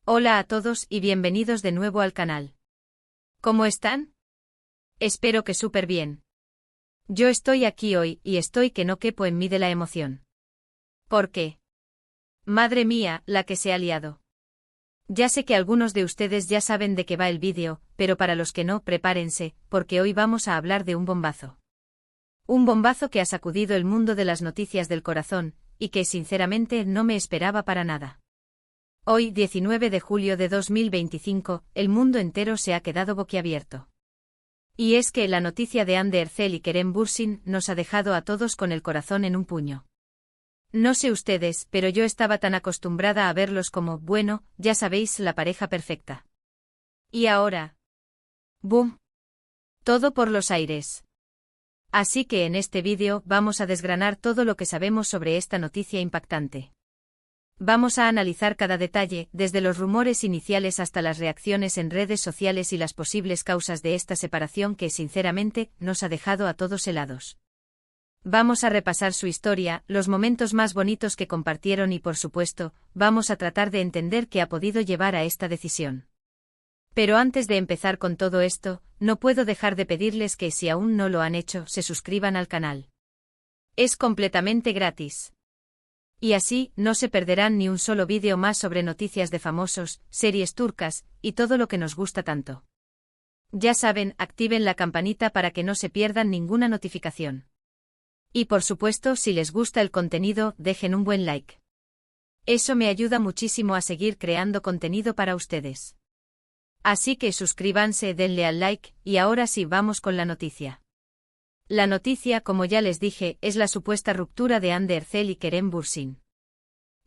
Hola a todos y bienvenidos de nuevo al canal. ¿Cómo están? Espero que súper bien. Yo estoy aquí hoy y estoy que no quepo en mí de la emoción. ¿Por qué? Madre mía, la que se ha liado. Ya sé que algunos de ustedes ya saben de qué va el vídeo, pero para los que no, prepárense, porque hoy vamos a hablar de un bombazo. Un bombazo que ha sacudido el mundo de las noticias del corazón, y que sinceramente no me esperaba para nada. Hoy, 19 de julio de 2025, el mundo entero se ha quedado boquiabierto. Y es que la noticia de Hande Erçel y Kerem Bürsin nos ha dejado a todos con el corazón en un puño. No sé ustedes, pero yo estaba tan acostumbrada a verlos como, bueno, ya sabéis, la pareja perfecta. Y ahora... ¡boom! Todo por los aires. Así que en este vídeo vamos a desgranar todo lo que sabemos sobre esta noticia impactante. Vamos a analizar cada detalle, desde los rumores iniciales hasta las reacciones en redes sociales y las posibles causas de esta separación que, sinceramente, nos ha dejado a todos helados. Vamos a repasar su historia, los momentos más bonitos que compartieron y, por supuesto, vamos a tratar de entender qué ha podido llevar a esta decisión. Pero antes de empezar con todo esto, no puedo dejar de pedirles que, si aún no lo han hecho, se suscriban al canal. Es completamente gratis. Y así, no se perderán ni un solo vídeo más sobre noticias de famosos, series turcas, y todo lo que nos gusta tanto. Ya saben, activen la campanita para que no se pierdan ninguna notificación. Y por supuesto, si les gusta el contenido, dejen un buen like. Eso me ayuda muchísimo a seguir creando contenido para ustedes. Así que suscríbanse, denle al like, y ahora sí vamos con la noticia. La noticia, como ya les dije, es la supuesta ruptura de Hande Erçel y Kerem Bürsin.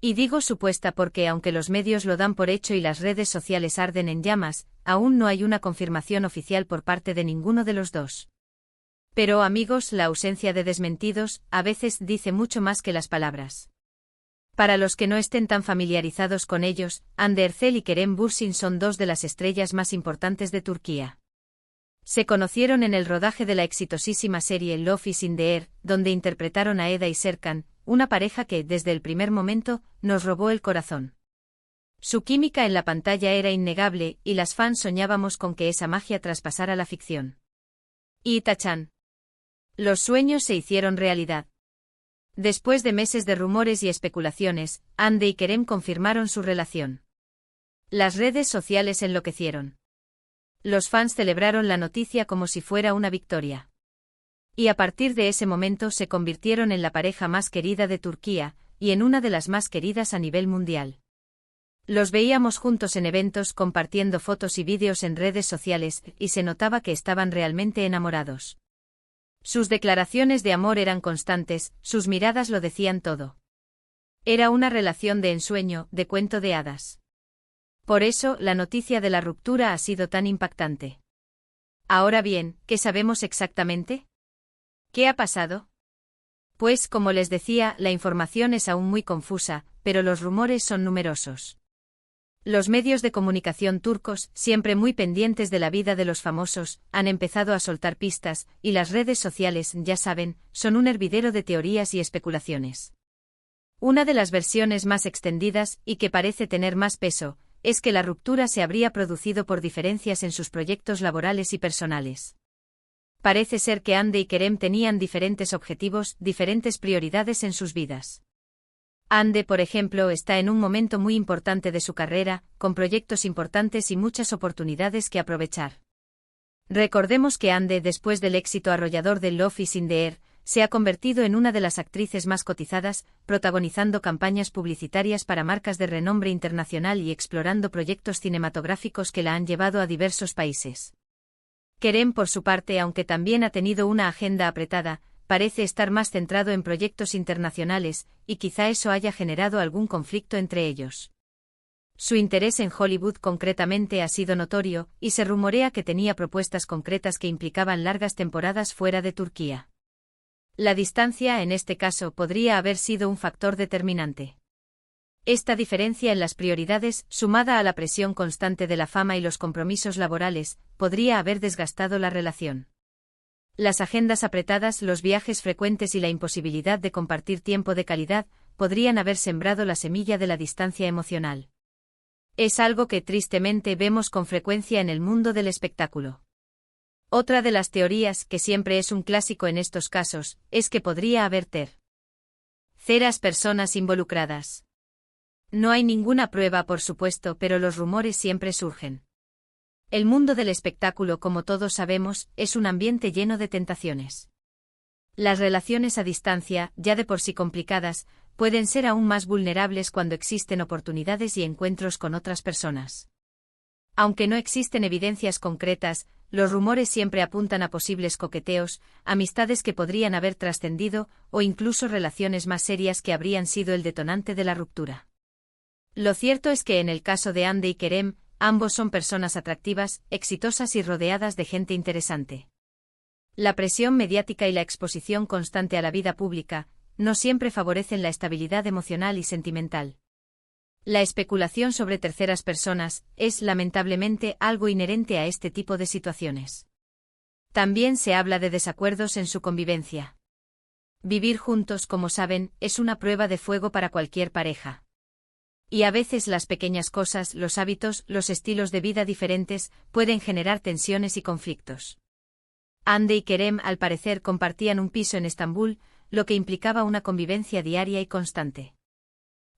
Y digo supuesta porque aunque los medios lo dan por hecho y las redes sociales arden en llamas, aún no hay una confirmación oficial por parte de ninguno de los dos. Pero amigos, la ausencia de desmentidos, a veces dice mucho más que las palabras. Para los que no estén tan familiarizados con ellos, Hande Erçel y Kerem Bürsin son dos de las estrellas más importantes de Turquía. Se conocieron en el rodaje de la exitosísima serie Love is in the Air, donde interpretaron a Eda y Serkan, una pareja que, desde el primer momento, nos robó el corazón. Su química en la pantalla era innegable, y las fans soñábamos con que esa magia traspasara la ficción. Y tachan. Los sueños se hicieron realidad. Después de meses de rumores y especulaciones, Hande y Kerem confirmaron su relación. Las redes sociales enloquecieron. Los fans celebraron la noticia como si fuera una victoria. Y a partir de ese momento se convirtieron en la pareja más querida de Turquía, y en una de las más queridas a nivel mundial. Los veíamos juntos en eventos compartiendo fotos y vídeos en redes sociales, y se notaba que estaban realmente enamorados. Sus declaraciones de amor eran constantes, sus miradas lo decían todo. Era una relación de ensueño, de cuento de hadas. Por eso, la noticia de la ruptura ha sido tan impactante. Ahora bien, ¿qué sabemos exactamente? ¿Qué ha pasado? Pues, como les decía, la información es aún muy confusa, pero los rumores son numerosos. Los medios de comunicación turcos, siempre muy pendientes de la vida de los famosos, han empezado a soltar pistas, y las redes sociales, ya saben, son un hervidero de teorías y especulaciones. Una de las versiones más extendidas, y que parece tener más peso, es que la ruptura se habría producido por diferencias en sus proyectos laborales y personales. Parece ser que Hande y Kerem tenían diferentes objetivos, diferentes prioridades en sus vidas. Hande, por ejemplo, está en un momento muy importante de su carrera, con proyectos importantes y muchas oportunidades que aprovechar. Recordemos que Hande, después del éxito arrollador de Love is in the Air, se ha convertido en una de las actrices más cotizadas, protagonizando campañas publicitarias para marcas de renombre internacional y explorando proyectos cinematográficos que la han llevado a diversos países. Kerem, por su parte, aunque también ha tenido una agenda apretada, parece estar más centrado en proyectos internacionales, y quizá eso haya generado algún conflicto entre ellos. Su interés en Hollywood concretamente ha sido notorio, y se rumorea que tenía propuestas concretas que implicaban largas temporadas fuera de Turquía. La distancia, en este caso, podría haber sido un factor determinante. Esta diferencia en las prioridades, sumada a la presión constante de la fama y los compromisos laborales, podría haber desgastado la relación. Las agendas apretadas, los viajes frecuentes y la imposibilidad de compartir tiempo de calidad, podrían haber sembrado la semilla de la distancia emocional. Es algo que tristemente vemos con frecuencia en el mundo del espectáculo. Otra de las teorías, que siempre es un clásico en estos casos, es que podría haber terceras personas involucradas. No hay ninguna prueba, por supuesto, pero los rumores siempre surgen. El mundo del espectáculo, como todos sabemos, es un ambiente lleno de tentaciones. Las relaciones a distancia, ya de por sí complicadas, pueden ser aún más vulnerables cuando existen oportunidades y encuentros con otras personas. Aunque no existen evidencias concretas, los rumores siempre apuntan a posibles coqueteos, amistades que podrían haber trascendido, o incluso relaciones más serias que habrían sido el detonante de la ruptura. Lo cierto es que en el caso de Hande y Kerem, ambos son personas atractivas, exitosas y rodeadas de gente interesante. La presión mediática y la exposición constante a la vida pública no siempre favorecen la estabilidad emocional y sentimental. La especulación sobre terceras personas es, lamentablemente, algo inherente a este tipo de situaciones. También se habla de desacuerdos en su convivencia. Vivir juntos, como saben, es una prueba de fuego para cualquier pareja. Y a veces las pequeñas cosas, los hábitos, los estilos de vida diferentes, pueden generar tensiones y conflictos. Hande y Kerem, al parecer, compartían un piso en Estambul, lo que implicaba una convivencia diaria y constante.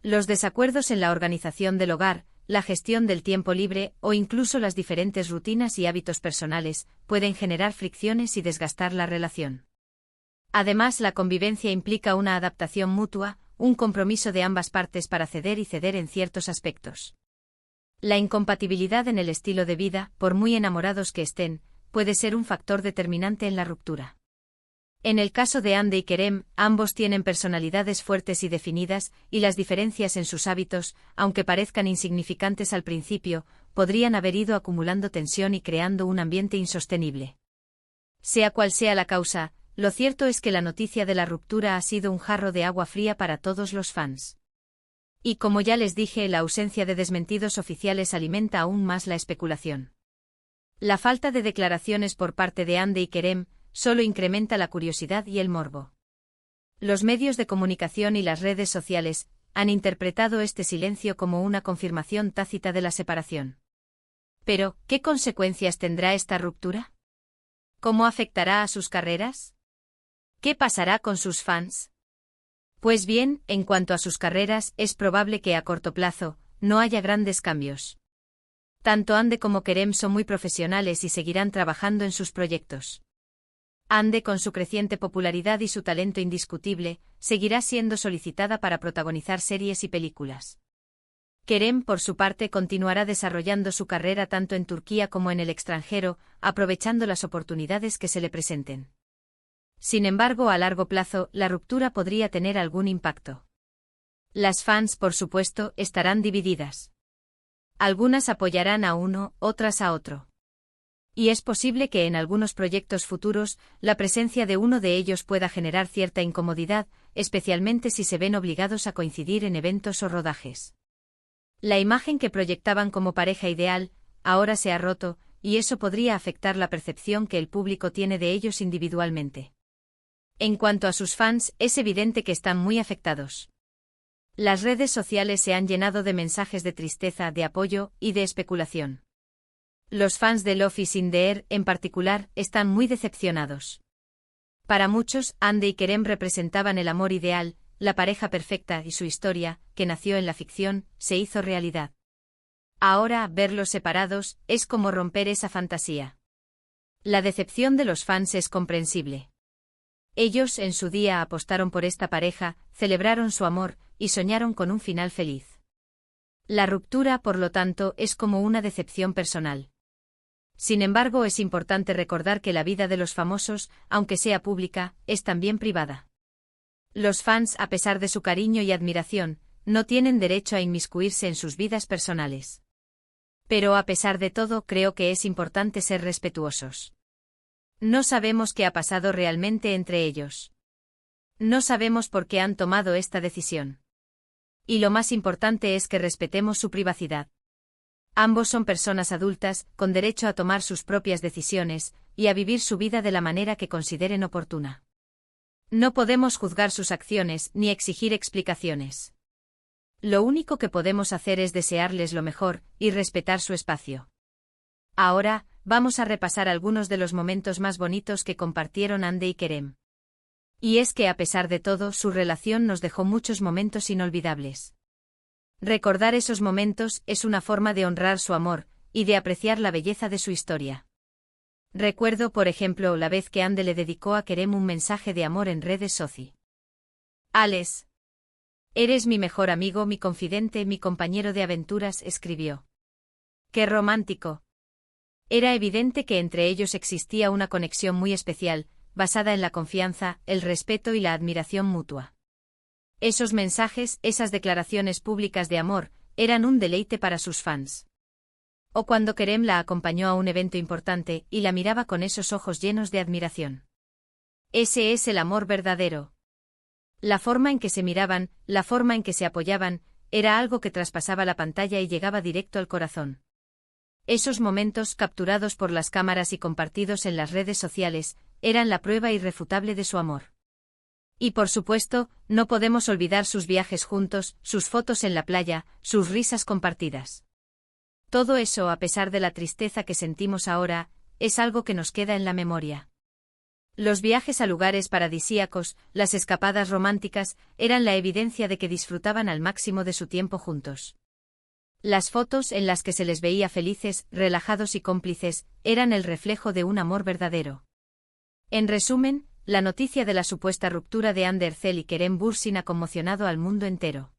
Los desacuerdos en la organización del hogar, la gestión del tiempo libre o incluso las diferentes rutinas y hábitos personales pueden generar fricciones y desgastar la relación. Además, la convivencia implica una adaptación mutua, un compromiso de ambas partes para ceder y ceder en ciertos aspectos. La incompatibilidad en el estilo de vida, por muy enamorados que estén, puede ser un factor determinante en la ruptura. En el caso de Hande y Kerem, ambos tienen personalidades fuertes y definidas, y las diferencias en sus hábitos, aunque parezcan insignificantes al principio, podrían haber ido acumulando tensión y creando un ambiente insostenible. Sea cual sea la causa, lo cierto es que la noticia de la ruptura ha sido un jarro de agua fría para todos los fans. Y como ya les dije, la ausencia de desmentidos oficiales alimenta aún más la especulación. La falta de declaraciones por parte de Hande y Kerem solo incrementa la curiosidad y el morbo. Los medios de comunicación y las redes sociales han interpretado este silencio como una confirmación tácita de la separación. Pero, ¿qué consecuencias tendrá esta ruptura? ¿Cómo afectará a sus carreras? ¿Qué pasará con sus fans? Pues bien, en cuanto a sus carreras, es probable que a corto plazo no haya grandes cambios. Tanto Hande como Kerem son muy profesionales y seguirán trabajando en sus proyectos. Hande, con su creciente popularidad y su talento indiscutible, seguirá siendo solicitada para protagonizar series y películas. Kerem, por su parte, continuará desarrollando su carrera tanto en Turquía como en el extranjero, aprovechando las oportunidades que se le presenten. Sin embargo, a largo plazo, la ruptura podría tener algún impacto. Las fans, por supuesto, estarán divididas. Algunas apoyarán a uno, otras a otro. Y es posible que en algunos proyectos futuros, la presencia de uno de ellos pueda generar cierta incomodidad, especialmente si se ven obligados a coincidir en eventos o rodajes. La imagen que proyectaban como pareja ideal, ahora se ha roto, y eso podría afectar la percepción que el público tiene de ellos individualmente. En cuanto a sus fans, es evidente que están muy afectados. Las redes sociales se han llenado de mensajes de tristeza, de apoyo y de especulación. Los fans de Love is in the Air, en particular, están muy decepcionados. Para muchos, Hande y Kerem representaban el amor ideal, la pareja perfecta, y su historia, que nació en la ficción, se hizo realidad. Ahora, verlos separados, es como romper esa fantasía. La decepción de los fans es comprensible. Ellos, en su día, apostaron por esta pareja, celebraron su amor, y soñaron con un final feliz. La ruptura, por lo tanto, es como una decepción personal. Sin embargo, es importante recordar que la vida de los famosos, aunque sea pública, es también privada. Los fans, a pesar de su cariño y admiración, no tienen derecho a inmiscuirse en sus vidas personales. Pero a pesar de todo, creo que es importante ser respetuosos. No sabemos qué ha pasado realmente entre ellos. No sabemos por qué han tomado esta decisión. Y lo más importante es que respetemos su privacidad. Ambos son personas adultas, con derecho a tomar sus propias decisiones, y a vivir su vida de la manera que consideren oportuna. No podemos juzgar sus acciones ni exigir explicaciones. Lo único que podemos hacer es desearles lo mejor y respetar su espacio. Ahora, vamos a repasar algunos de los momentos más bonitos que compartieron Hande y Kerem. Y es que a pesar de todo, su relación nos dejó muchos momentos inolvidables. Recordar esos momentos es una forma de honrar su amor y de apreciar la belleza de su historia. Recuerdo, por ejemplo, la vez que Hande le dedicó a Kerem un mensaje de amor en redes sociales. Alex. Eres mi mejor amigo, mi confidente, mi compañero de aventuras, escribió. ¡Qué romántico! Era evidente que entre ellos existía una conexión muy especial, basada en la confianza, el respeto y la admiración mutua. Esos mensajes, esas declaraciones públicas de amor, eran un deleite para sus fans. O cuando Kerem la acompañó a un evento importante y la miraba con esos ojos llenos de admiración. Ese es el amor verdadero. La forma en que se miraban, la forma en que se apoyaban, era algo que traspasaba la pantalla y llegaba directo al corazón. Esos momentos, capturados por las cámaras y compartidos en las redes sociales, eran la prueba irrefutable de su amor. Y por supuesto, no podemos olvidar sus viajes juntos, sus fotos en la playa, sus risas compartidas. Todo eso, a pesar de la tristeza que sentimos ahora, es algo que nos queda en la memoria. Los viajes a lugares paradisíacos, las escapadas románticas, eran la evidencia de que disfrutaban al máximo de su tiempo juntos. Las fotos en las que se les veía felices, relajados y cómplices, eran el reflejo de un amor verdadero. En resumen, la noticia de la supuesta ruptura de Hande Erçel y Kerem Bürsin ha conmocionado al mundo entero.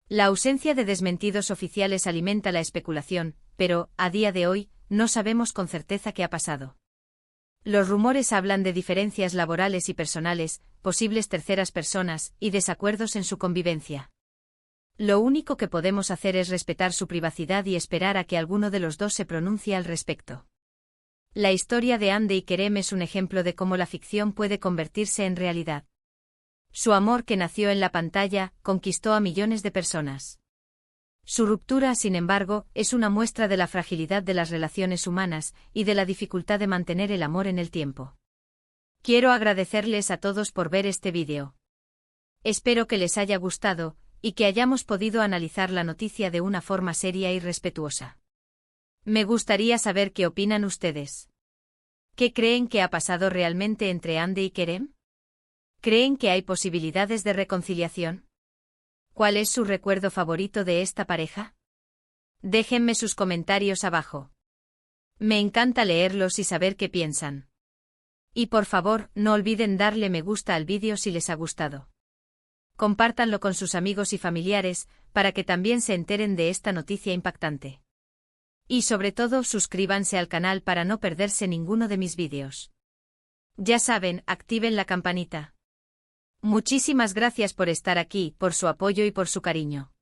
La ausencia de desmentidos oficiales alimenta la especulación, pero, a día de hoy, no sabemos con certeza qué ha pasado. Los rumores hablan de diferencias laborales y personales, posibles terceras personas, y desacuerdos en su convivencia. Lo único que podemos hacer es respetar su privacidad y esperar a que alguno de los dos se pronuncie al respecto. La historia de Hande y Kerem es un ejemplo de cómo la ficción puede convertirse en realidad. Su amor, que nació en la pantalla, conquistó a millones de personas. Su ruptura, sin embargo, es una muestra de la fragilidad de las relaciones humanas y de la dificultad de mantener el amor en el tiempo. Quiero agradecerles a todos por ver este vídeo. Espero que les haya gustado y que hayamos podido analizar la noticia de una forma seria y respetuosa. Me gustaría saber qué opinan ustedes. ¿Qué creen que ha pasado realmente entre Hande y Kerem? ¿Creen que hay posibilidades de reconciliación? ¿Cuál es su recuerdo favorito de esta pareja? Déjenme sus comentarios abajo. Me encanta leerlos y saber qué piensan. Y por favor, no olviden darle me gusta al vídeo si les ha gustado. Compártanlo con sus amigos y familiares, para que también se enteren de esta noticia impactante. Y sobre todo, suscríbanse al canal para no perderse ninguno de mis vídeos. Ya saben, activen la campanita. Muchísimas gracias por estar aquí, por su apoyo y por su cariño.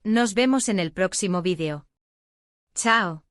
Nos vemos en el próximo vídeo. Chao.